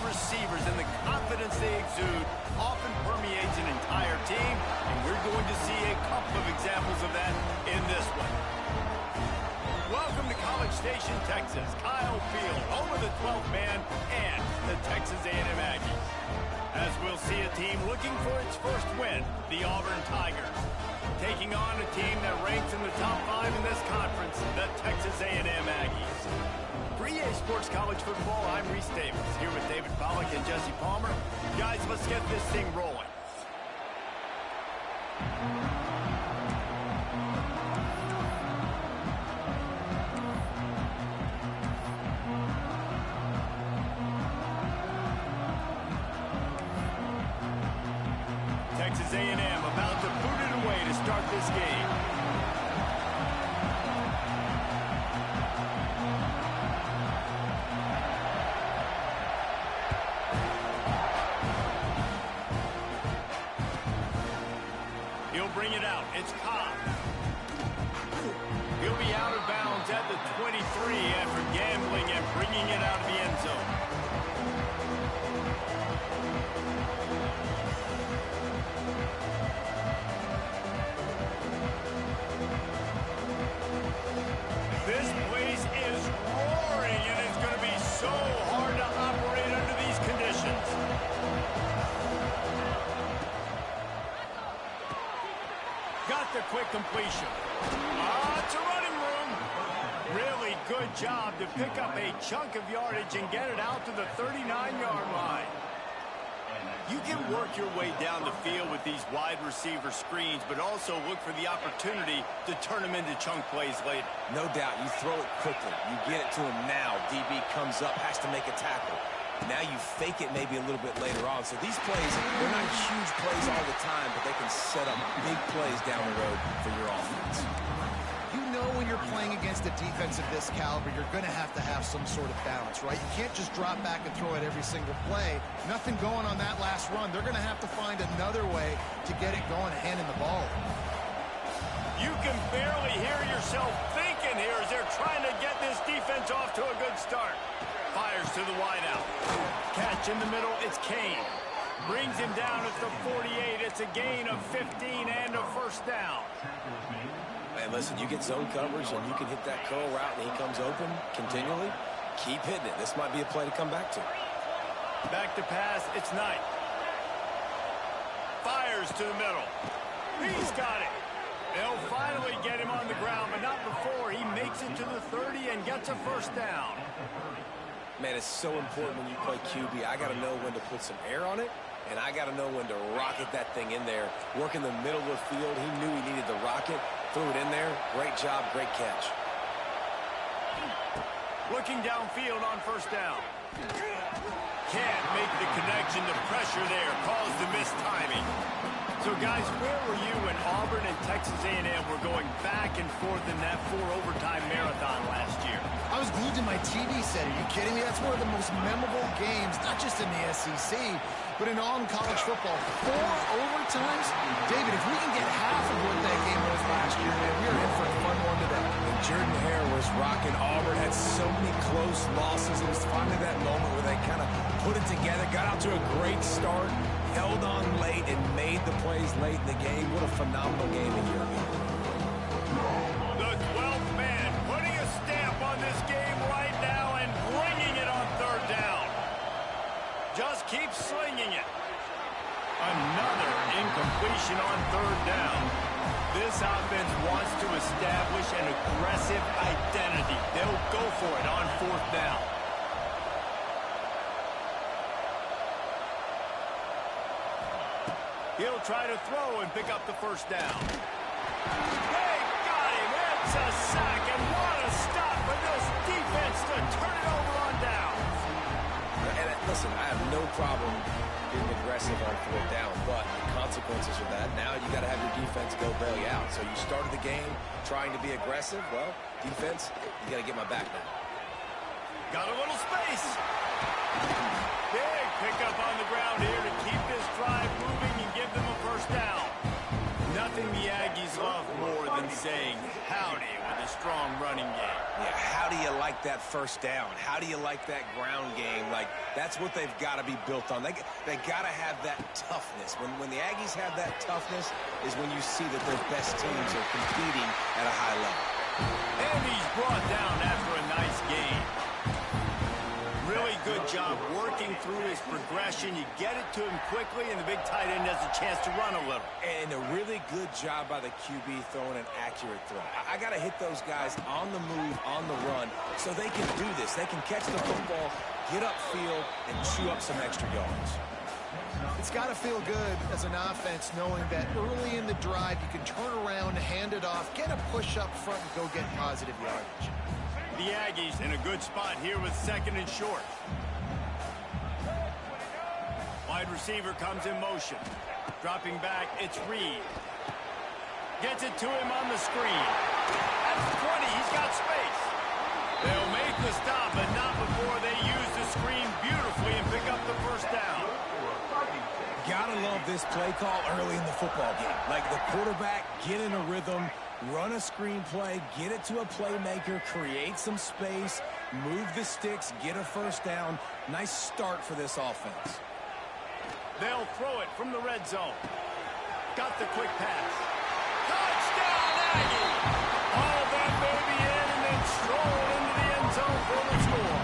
receivers and the confidence they exude often permeates an entire team, and we're going to see a couple of examples of that in this one. Welcome to College Station, Texas. Kyle Field, home of the 12th man and the Texas A&M Aggies. As we'll see a team looking for its first win, the Auburn Tigers, taking on a team that ranks in the top 5 in this conference, the Texas A&M Aggies. For EA Sports College Football, I'm Reese Davis, here with David Pollack and Jesse Palmer. Guys, let's get this thing rolling. Texas A&M about to boot it away to start this game. He'll bring it out. It's Cobb. He'll be out of bounds at the 23 after gambling and bringing it out of the end zone. This place is roaring, and it's going to be so hard to operate under these conditions. Got the quick completion. It's a running room. Really good job to pick up a chunk of yardage and get it out to the 39-yard line. You can work your way down the field with these wide receiver screens, but also look for the opportunity to turn them into chunk plays later. No doubt. You throw it quickly. You get it to him now. DB comes up, has to make a tackle. Now you fake it maybe a little bit later on. So these plays, they're not huge plays all the time, but they can set up big plays down the road for your offense. You know when you're playing against a defense of this caliber, you're going to have some sort of balance, right? You can't just drop back and throw it every single play. Nothing going on that last run. They're going to have to find another way to get it going and handing the ball. You can barely hear yourself thinking here as they're trying to get this defense off to a good start. Fires to the wideout. Catch in the middle, it's Kane. Brings him down at the 48. It's a gain of 15 and a first down. Man, listen, you get zone coverage and you can hit that curl route and he comes open continually. Keep hitting it. This might be a play to come back to. Back to pass, it's Knight. Fires to the middle. He's got it. They'll finally get him on the ground, but not before he makes it to the 30 and gets a first down. Man, it's so important when you play QB. I got to know when to put some air on it, and I got to know when to rocket that thing in there. Work in the middle of the field. He knew he needed the rocket. Threw it in there. Great job, great catch. Looking downfield on first down. Can't make the connection. The pressure there caused the missed timing. So, guys, where were you when Auburn and Texas A&M were going back and forth in that 4-overtime marathon last year? I was glued to my TV set. Are you kidding me? That's one of the most memorable games, not just in the SEC, but in all college football. 4 overtimes? David, if we can get half of what that game was last year, man, we are in for a fun one today. And Jordan Hare was rocking. Auburn had so many close losses. It was finally that moment where they kind of put it together, got out to a great start, held on late, and made the plays late in the game. What a phenomenal game a year ago. The 12th man putting a stamp on this game right now and bringing it on third down. Just keep slinging it. Another incompletion on third down. This offense wants to establish an aggressive identity. They'll go for it on fourth down. He'll try to throw and pick up the first down. They got him. It's a sack, and what a stop for this defense to turn it over on downs. And listen, I have no problem being aggressive on fourth down, but the consequences of that, now you got to have your defense go bail you out. So you started the game trying to be aggressive. Well, defense, you got to get my back now. Got a little space. Big pickup on the ground here to keep this drive moving and give them a first down. Nothing the Aggies love more than saying howdy with a strong running game. Yeah, how do you like that first down? How do you like that ground game? Like, that's what they've got to be built on. They got to have that toughness. When the Aggies have that toughness is when you see that their best teams are competing at a high level. And he's brought down after a nice game. Really good job working through his progression. You get it to him quickly, and the big tight end has a chance to run a little. And a really good job by the QB throwing an accurate throw. I got to hit those guys on the move, on the run, so they can do this. They can catch the football, get upfield, and chew up some extra yards. It's got to feel good as an offense knowing that early in the drive you can turn around, hand it off, get a push up front, and go get positive yardage. The Aggies in a good spot here with 2nd and short. Wide receiver comes in motion. Dropping back, it's Reed. Gets it to him on the screen. At the 20, he's got space. They'll make the stop, but not before they use the screen beautifully and pick up the first down. Gotta love this play call early in the football game. Like the quarterback, get in a rhythm, run a screen play, get it to a playmaker, create some space, move the sticks, get a first down. Nice start for this offense. They'll throw it from the red zone. Got the quick pass. Touchdown, Aggie! Haul that baby in and then stroll into the end zone for the score.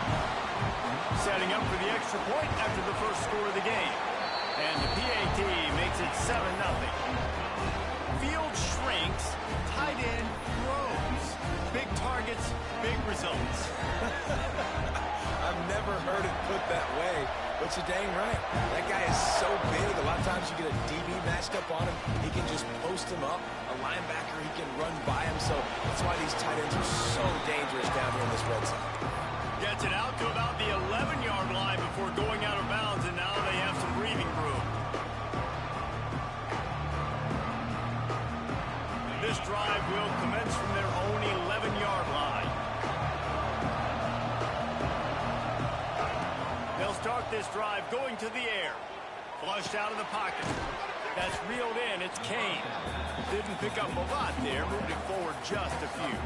Setting up for the extra point after the first score of the game. And the PAT makes it 7-0. Field shrinks, tight end grows. Big targets, big results. I've never heard it put that way, but you're dang right. That guy is so big. A lot of times you get a DB matched up on him. He can just post him up. A linebacker, he can run by him. So that's why these tight ends are so dangerous down here in this red zone. Gets it out to about the 11-yard line before going out of bounds, and now they have some breathing room. This drive will commence from their own 11-yard line. They'll start this drive going to the air. Flushed out of the pocket. That's reeled in. It's Kane. Didn't pick up a lot there. Moved it forward just a few.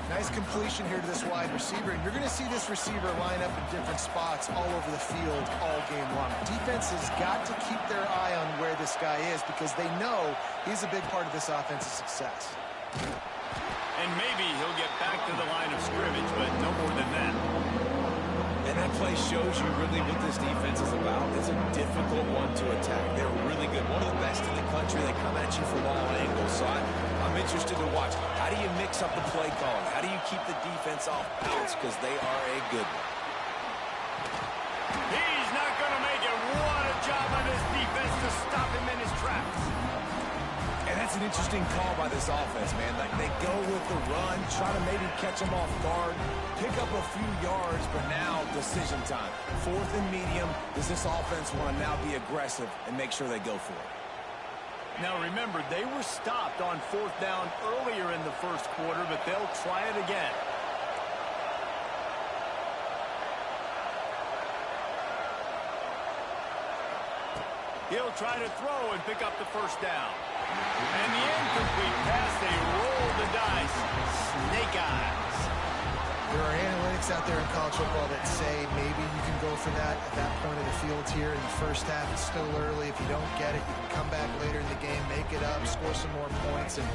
Nice completion here to this wide receiver, and you're going to see this receiver line up in different spots all over the field all game long. Defense has got to keep their eye on where this guy is because they know he's a big part of this offense's success. And maybe he'll get back to the line of scrimmage, but no more than that. And that play shows you really what this defense is about. It's a difficult one to attack. They're really good. One of the best in the country. They come at you from all angles. So I'm interested to watch. How do you mix up the play calling? How do you keep the defense off balance? Because they are a good one. He's not going to make it. What a job by this defense to stop him in his tracks. And that's an interesting call by this offense, man. Like they go with the run, try to maybe catch him off guard, pick up a few yards, but now decision time. 4th and medium. Does this offense want to now be aggressive and make sure they go for it? Now remember, they were stopped on 4th down earlier in the first quarter, but they'll try it again. He'll try to throw and pick up the first down. And the incomplete pass, they roll the dice. Snake eyes. There are analytics out there in college football that say maybe you can go for that at that point of the field here in the first half. It's still early. If you don't get it, you can come back later in the game, make it up, score some more points, and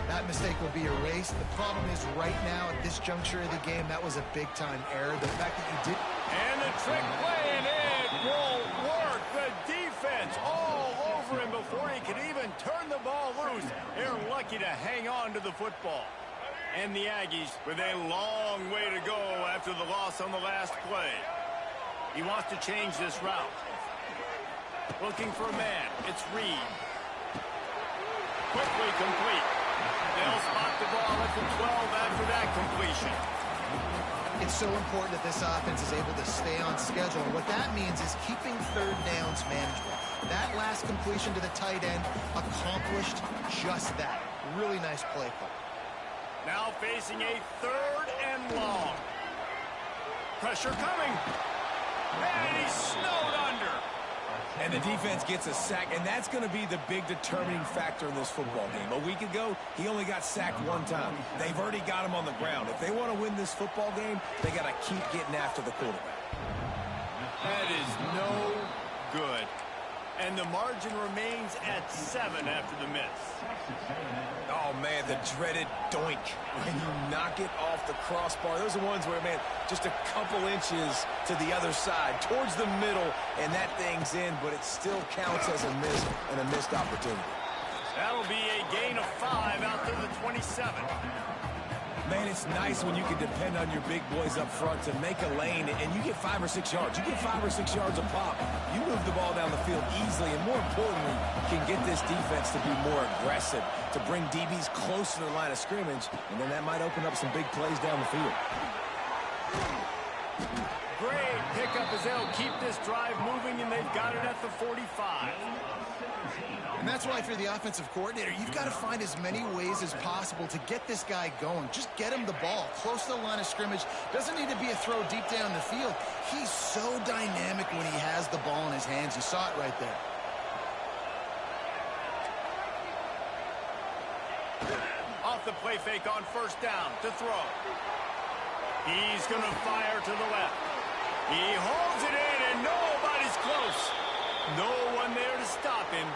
that mistake will be erased. The problem is right now at this juncture of the game, that was a big-time error. The fact that you did... And the trick play, and it won't work. The defense all over him before he could even turn the ball loose. They're lucky to hang on to the football. And the Aggies with a long way to go after the loss on the last play. He wants to change this route. Looking for a man. It's Reed. Quickly complete. They'll spot the ball at the 12 after that completion. It's so important that this offense is able to stay on schedule. And what that means is keeping 3rd downs manageable. That last completion to the tight end accomplished just that. Really nice play call. Now facing a 3rd and long. Pressure coming. And he's snowed under. And the defense gets a sack, and that's going to be the big determining factor in this football game. A week ago, he only got sacked one time. They've already got him on the ground. If they want to win this football game, they got to keep getting after the quarterback. That is no good. And the margin remains at 7 after the miss. Oh, man, the dreaded doink. When you knock it off the crossbar. Those are ones where, man, just a couple inches to the other side, towards the middle, and that thing's in, but it still counts as a miss and a missed opportunity. That'll be a gain of 5 out to the 27. Man, it's nice when you can depend on your big boys up front to make a lane, and you get 5 or 6 yards. You get 5 or 6 yards a pop. You move the ball down the field easily, and more importantly, can get this defense to be more aggressive, to bring DBs closer to the line of scrimmage, and then that might open up some big plays down the field. Great pickup as they'll keep this drive moving, and they've got it at the 45. And that's why, if you're the offensive coordinator, you've got to find as many ways as possible to get this guy going. Just get him the ball close to the line of scrimmage. Doesn't need to be a throw deep down the field. He's so dynamic when he has the ball in his hands. You saw it right there. Off the play fake on first down to throw. He's going to fire to the left. He holds it in, and nobody's close. No one there to stop him,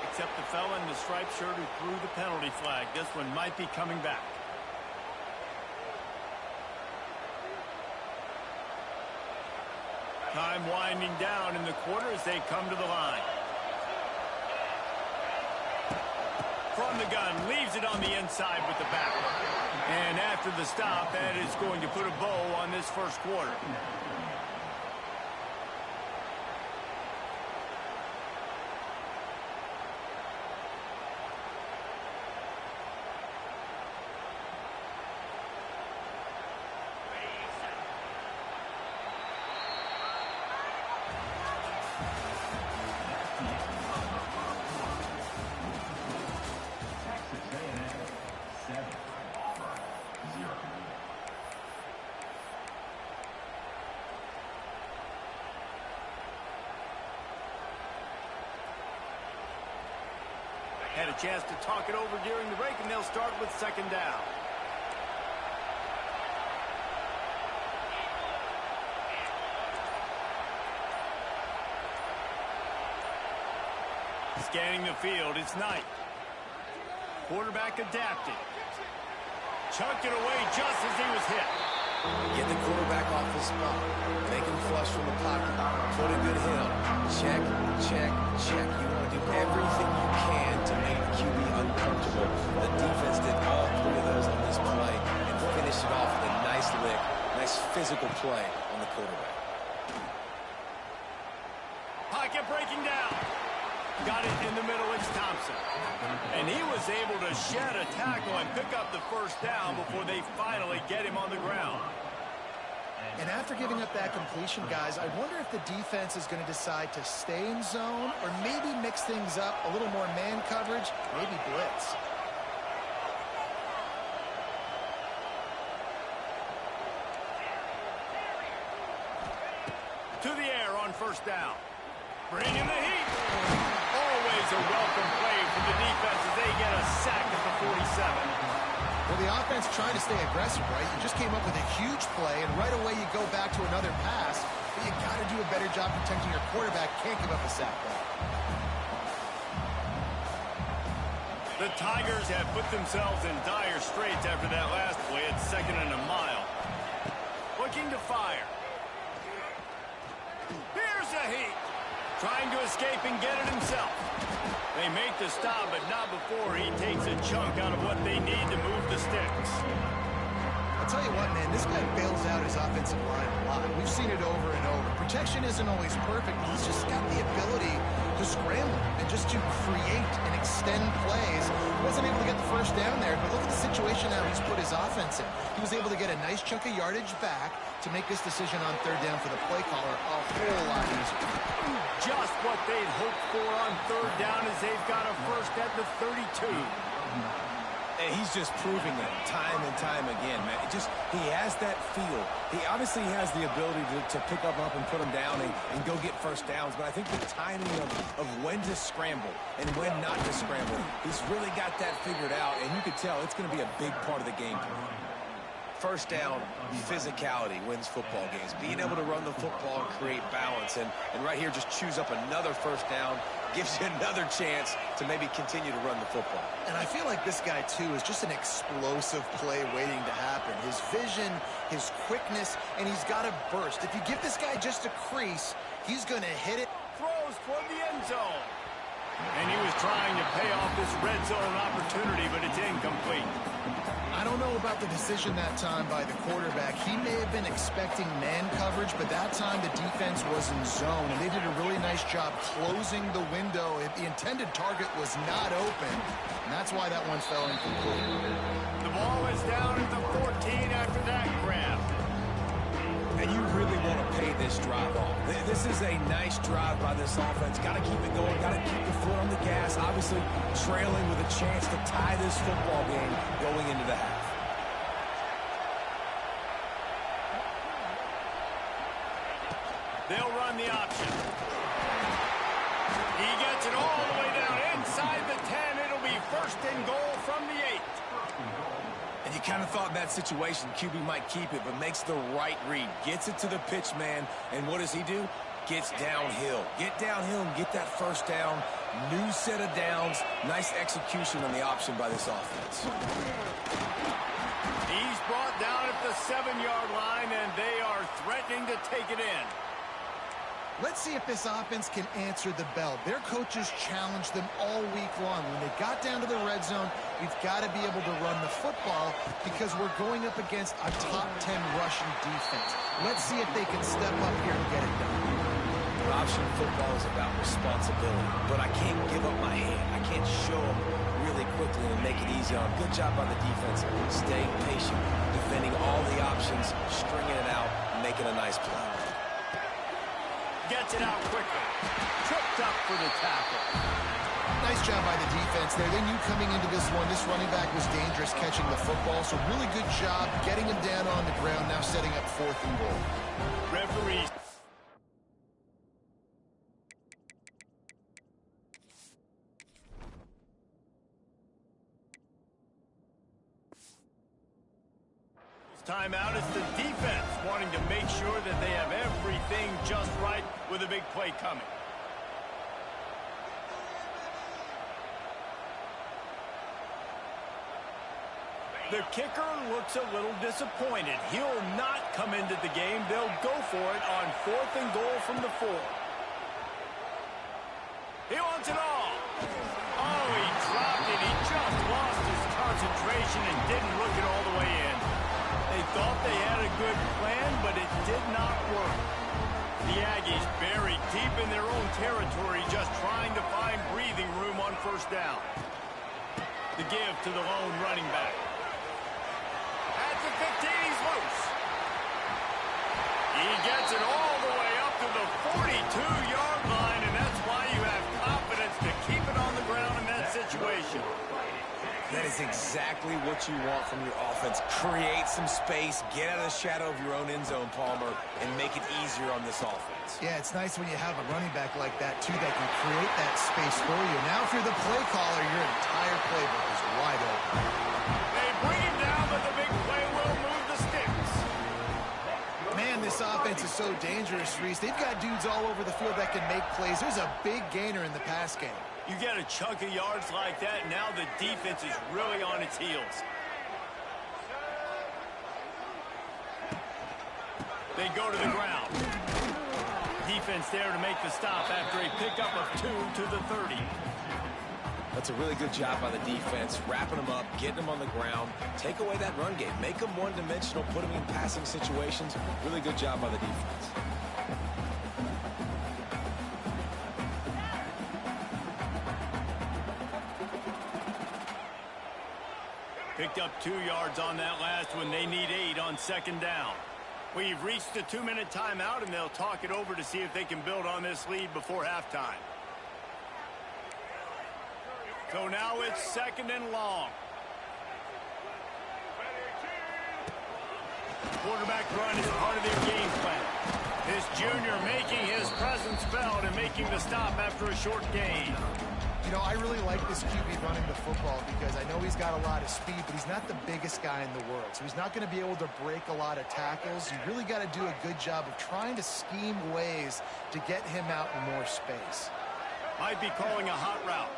except the fella in the striped shirt who threw the penalty flag. This one might be coming back. Time winding down in the quarter as they come to the line. From the gun, leaves it on the inside with the back. And after the stop, that is going to put a bow on this first quarter. Had a chance to talk it over during the break, and they'll start with second down. Scanning the field, it's Knight. Quarterback adapted. Chunked it away just as he was hit. Get the quarterback off his spot. Make him flush from the pocket. Put a good hit on him. Check, check, check. You want to do everything you can to make the QB uncomfortable. The defense did all 3 of those on this play and finished it off with a nice lick, nice physical play on the quarterback. Pocket breaking down. Got it in the middle, it's Thompson. And he was able to shed a tackle and pick up the first down before they finally get him on the ground. And after giving up that completion, guys, I wonder if the defense is going to decide to stay in zone or maybe mix things up, a little more man coverage, maybe blitz. To the air on first down. Bringing the heat. Always a welcome play for the defense as they get a sack at the 47. Well, the offense trying to stay aggressive, right? You just came up with a huge play, and right away you go back to another pass, but you got to do a better job protecting your quarterback. Can't give up a sack there. The Tigers have put themselves in dire straits after that last play at 2nd and a mile. Looking to fire. Here's a heat. Trying to escape and get it himself. They make the stop, but not before he takes a chunk out of what they need to move the sticks. I'll tell you what, man, this guy bails out his offensive line a lot. We've seen it over and over. Protection isn't always perfect, but he's just got the ability to scramble and just to create and extend plays. He wasn't able to get the first down there, but look at the situation now he's put his offense in. He was able to get a nice chunk of yardage back to make this decision on 3rd down for the play caller a whole lot easier. Just what they'd hoped for on 3rd down as they've got a first at the 32. And he's just proving it time and time again, man. He has that feel. He obviously has the ability to pick up and put him down and go get first downs. But I think the timing of when to scramble and when not to scramble, he's really got that figured out. And you can tell it's going to be a big part of the game plan. First down, physicality wins football games. Being able to run the football and create balance. And right here, just choose up another first down, gives you another chance to maybe continue to run the football. And I feel like this guy, too, is just an explosive play waiting to happen. His vision, his quickness, and he's got a burst. If you give this guy just a crease, he's going to hit it. Throws toward the end zone. And he was trying to pay off this red zone opportunity, but it's incomplete. I don't know about the decision that time by the quarterback. He may have been expecting man coverage, but that time the defense was in zone, and they did a really nice job closing the window. The intended target was not open, and that's why that one fell incomplete. The ball is down at the 14 after that grab. And you really want to pay this drive off. This is a nice drive by this offense. Got to keep it going. Got to keep the foot on the gas. Obviously, trailing with a chance to tie this football game going into the half. They'll run the option. He gets it all the way down inside the 10. It'll be first and goal from the 8. And you kind of thought in that situation QB might keep it, but makes the right read. Gets it to the pitch man, and what does he do? Gets downhill. Get downhill and get that first down. New set of downs. Nice execution on the option by this offense. He's brought down at the 7-yard line, and they are threatening to take it in. Let's see if this offense can answer the bell. Their coaches challenged them all week long. When they got down to the red zone, we've got to be able to run the football because we're going up against a top 10 rushing defense. Let's see if they can step up here and get it done. Option football is about responsibility, but I can't give up my hand. I can't show them really quickly and make it easy on. Good job by the defense. Staying patient, defending all the options, stringing it out, making a nice play. Gets it out quickly. Tripped up for the tackle. Nice job by the defense there. They knew coming into this one, this running back was dangerous catching the football, so really good job getting him down on the ground, now setting up 4th and goal. Referees. Timeout. It's the defense wanting to make sure that they have everything just right with a big play coming. The kicker looks a little disappointed. He'll not come into the game. They'll go for it on 4th and goal from the 4. He wants it all. Oh, he dropped it. He just lost his concentration and didn't look it all the way in. They thought they had a good plan, but it did not work. The Aggies buried deep in their own territory, just trying to find breathing room on first down. The give to the lone running back. At the 15, he's loose. He gets it all the way up to the 42-yard line, and that's why you have confidence to keep it on the ground in that situation. That is exactly what you want from your offense. Create some space, get out of the shadow of your own end zone, Palmer, and make it easier on this offense. Yeah, it's nice when you have a running back like that, too, that can create that space for you. Now, if you're the play caller, your entire playbook is wide open. They bring him down, but the big play will move the sticks. Man, this offense is so dangerous, Reese. They've got dudes all over the field that can make plays. There's a big gainer in the pass game. You get a chunk of yards like that, now the defense is really on its heels. They go to the ground. Defense there to make the stop after a pickup of 2 to the 30. That's a really good job by the defense, wrapping them up, getting them on the ground, take away that run game, make them one-dimensional, put them in passing situations. Really good job by the defense. Picked up 2 yards on that last one. They need 8 on 2nd down. We've reached the 2-minute timeout, and they'll talk it over to see if they can build on this lead before halftime. So now it's 2nd and long. Quarterback run is part of their game plan. This junior making his presence felt and making the stop after a short gain. You know, I really like this QB running the football because I know he's got a lot of speed, but he's not the biggest guy in the world. So he's not going to be able to break a lot of tackles. You really got to do a good job of trying to scheme ways to get him out in more space. Might be calling a hot route.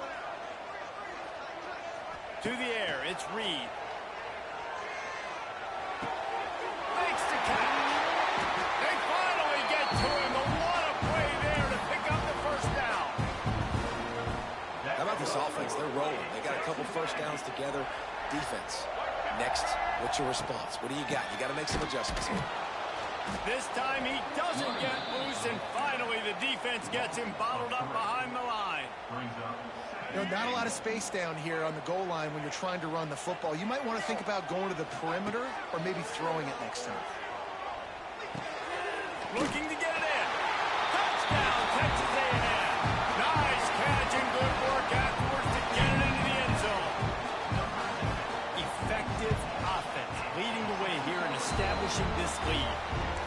To the air, it's Reed. Makes the catch. They finally get to him. But what a play there to pick up the first down. How about this offense? They're rolling. They got a couple first downs together. Defense. Next, what's your response? What do you got? You got to make some adjustments here. This time he doesn't get loose, and finally the defense gets him bottled up behind the line. You know, not a lot of space down here on the goal line when you're trying to run the football. You might want to think about going to the perimeter or maybe throwing it next time. Looking to get it in. Touchdown, Texas A&M. Nice catch and good work afterwards to get it into the end zone. Effective offense leading the way here and establishing this lead.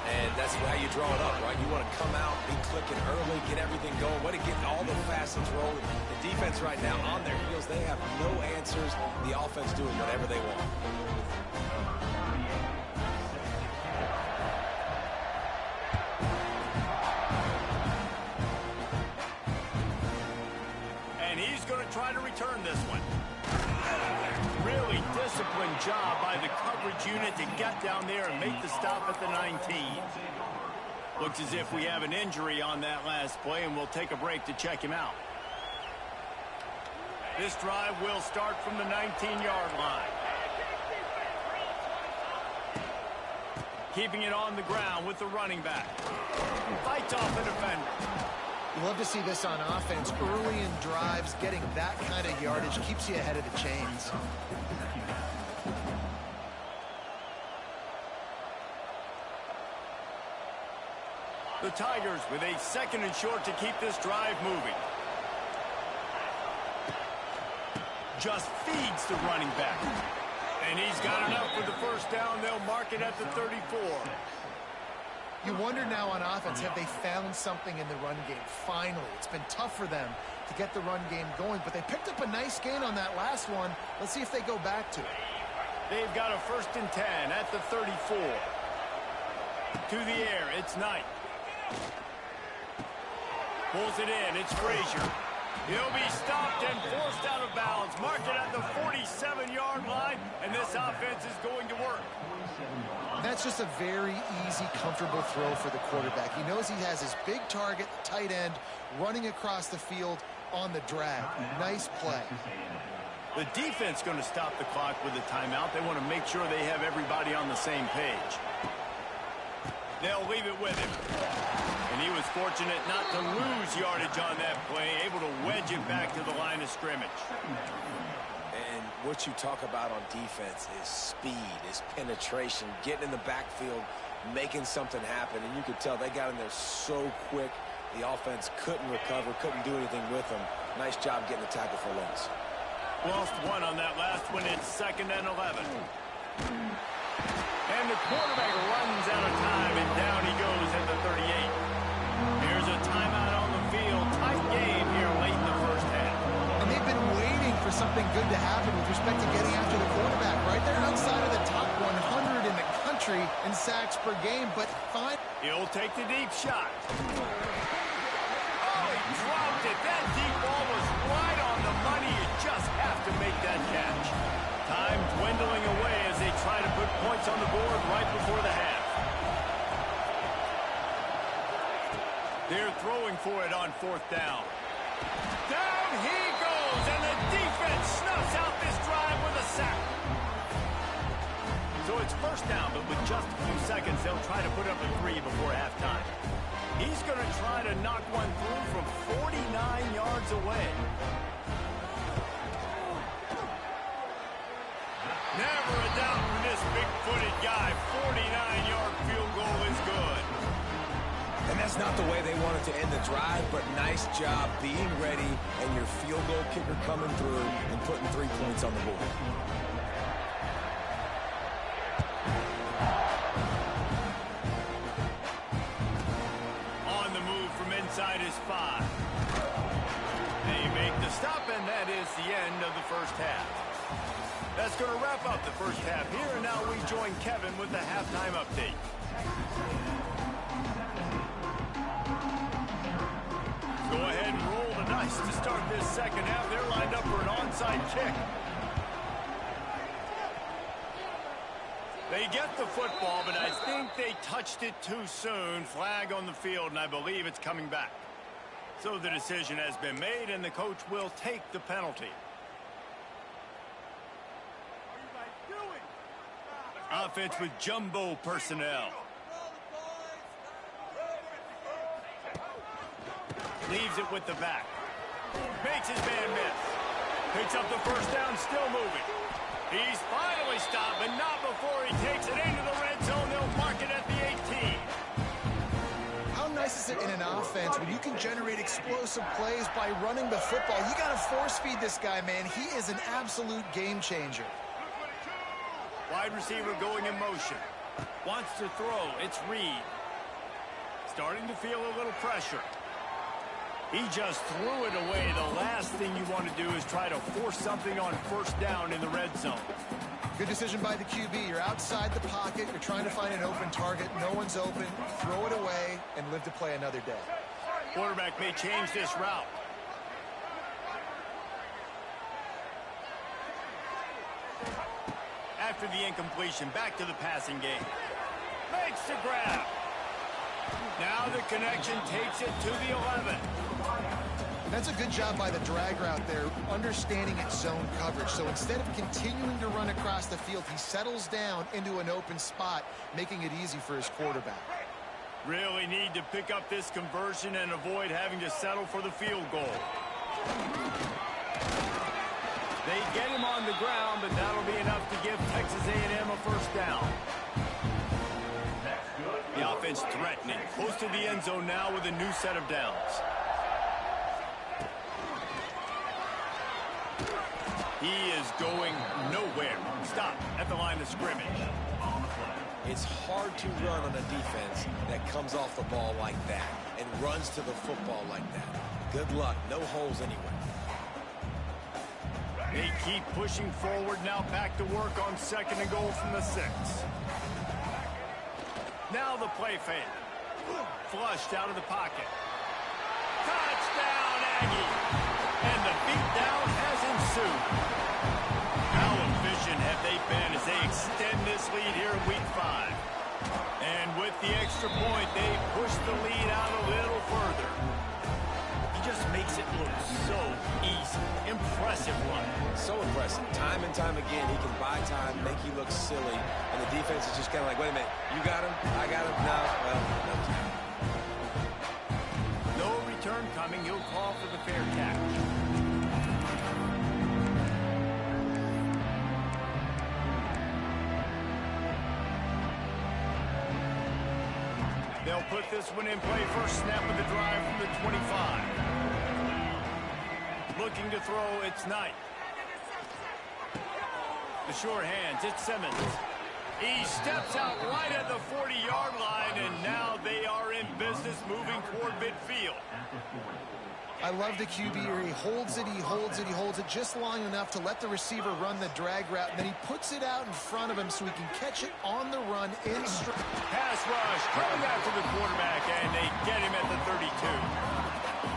And that's how you draw it up, right? You want to come out, be clicking early, get everything going. Want to get all the facets rolling. The defense right now on their heels, they have no answers. The offense doing whatever they want. And he's going to try to return this one. Really disciplined job by the coverage unit to get down there and make the stop at the 19. Looks as if we have an injury on that last play, and we'll take a break to check him out. This drive will start from the 19-yard line. Keeping it on the ground with the running back. Fights off the defender. You love to see this on offense. Early in drives, getting that kind of yardage keeps you ahead of the chains. The Tigers with a 2nd and short to keep this drive moving. Just feeds the running back. And he's got enough for the first down. They'll mark it at the 34. You wonder now on offense, have they found something in the run game? Finally, it's been tough for them to get the run game going, but they picked up a nice gain on that last one. Let's see if they go back to it. They've got a 1st and 10 at the 34. To the air, it's Knight. Pulls it in, it's Frazier. He'll be stopped and forced out of bounds. Mark it at the 47-yard line, and this offense is going to work. That's just a very easy, comfortable throw for the quarterback. He knows he has his big target, tight end, running across the field on the drag. Nice play. The defense going to stop the clock with a timeout. They want to make sure they have everybody on the same page. They'll leave it with him. And he was fortunate not to lose yardage on that play, able to wedge it back to the line of scrimmage. And what you talk about on defense is speed, is penetration, getting in the backfield, making something happen. And you could tell they got in there so quick. The offense couldn't recover, couldn't do anything with them. Nice job getting the tackle for loss. Lost one on that last one. It's 2nd and 11. And the quarterback runs out of time, and down he goes at the 38. Here's a timeout on the field. Tight game here late in the first half. And they've been waiting for something good to happen with respect to getting after the quarterback, right? They're outside of the top 100 in the country in sacks per game, but fine. He'll take the deep shot. Oh, he dropped it. That deep ball was right on the money. You just have to make that catch. Time dwindling away as they try to put points on the board right before the half. They're throwing for it on 4th down. Down he goes, and the defense snuffs out this drive with a sack. So it's 1st down, but with just a few seconds, they'll try to put up a 3 before halftime. He's going to try to knock one through from 49 yards away. Never a doubt for this big-footed guy. 49-yard field goal is good. And that's not the way they wanted to end the drive, but nice job being ready and your field goal kicker coming through and putting 3 points on the board. inside his 5. They make the stop, and that is the end of the first half. That's going to wrap up the first half here, and now we join Kevin with the halftime update. Go ahead and roll the dice to start this second half. They're lined up for an onside kick. They get the football, but I think they touched it too soon. Flag on the field, and I believe it's coming back. So the decision has been made, and the coach will take the penalty. Offense with jumbo personnel. Leaves it with the back. Makes his man miss. Picks up the first down, still moving. He's finally stopped, but not before he takes it into the red zone. They'll mark it at the 18. How nice is it in an offense when you can generate explosive plays by running the football? You got to force feed this guy, man. He is an absolute game changer. Wide receiver going in motion. Wants to throw. It's Reed. Starting to feel a little pressure. He just threw it away. The last thing you want to do is try to force something on first down in the red zone. Good decision by the QB. You're outside the pocket. You're trying to find an open target. No one's open. Throw it away and live to play another day. Quarterback may change this route. After the incompletion, back to the passing game. Makes the grab. Now the connection takes it to the 11. That's a good job by the drag route there, understanding its zone coverage. So instead of continuing to run across the field, he settles down into an open spot, making it easy for his quarterback. Really need to pick up this conversion and avoid having to settle for the field goal. They get him on the ground, but that'll be enough to give Texas A&M a first down. The offense threatening, close to the end zone now with a new set of downs. He is going nowhere. Stop at the line of scrimmage. It's hard to run on a defense that comes off the ball like that and runs to the football like that. Good luck. No holes anywhere. They keep pushing forward now, back to work on 2nd and goal from the 6. Now the play fake. Flushed out of the pocket. Touchdown, Aggie! And the beatdown has ensued. How efficient have they been as they extend this lead here in Week 5? And with the extra point, they push the lead out a little further. He just makes it look so easy. Impressive run. So impressive. Time and time again, he can buy time, make you look silly, and the defense is just kind of like, wait a minute, you got him? I got him? No. Well, no. No return coming. He'll call for the fair catch. They'll put this one in play. First snap of the drive from the 25. Looking to throw, it's Knight. The short hands, it's Simmons. He steps out right at the 40-yard line, and now they are in business moving toward midfield. I love the QB here. He holds it, he holds it, he holds it just long enough to let the receiver run the drag route, and then he puts it out in front of him so he can catch it on the run in straight. Pass rush coming after the quarterback, and they get him at the 32.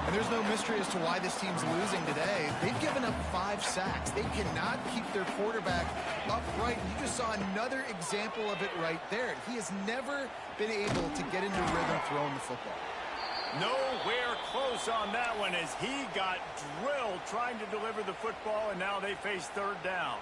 And there's no mystery as to why this team's losing today. They've given up 5 sacks. They cannot keep their quarterback upright. You just saw another example of it right there. He has never been able to get into rhythm throwing the football. Nowhere close on that one as he got drilled trying to deliver the football, and now they face 3rd down.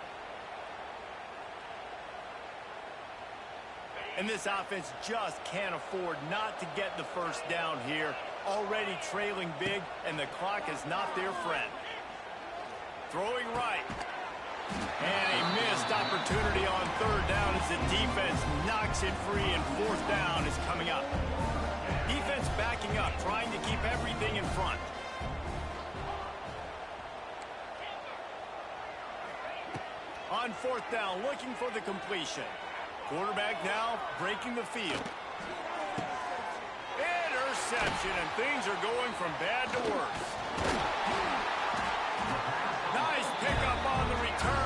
And this offense just can't afford not to get the first down here. Already trailing big, and the clock is not their friend. Throwing right. And a missed opportunity on 3rd down as the defense knocks it free, and 4th down is coming up. Defense backing up, trying to keep everything in front. On 4th down, looking for the completion. Quarterback now breaking the field. interception, and things are going from bad to worse. Nice pickup on the return.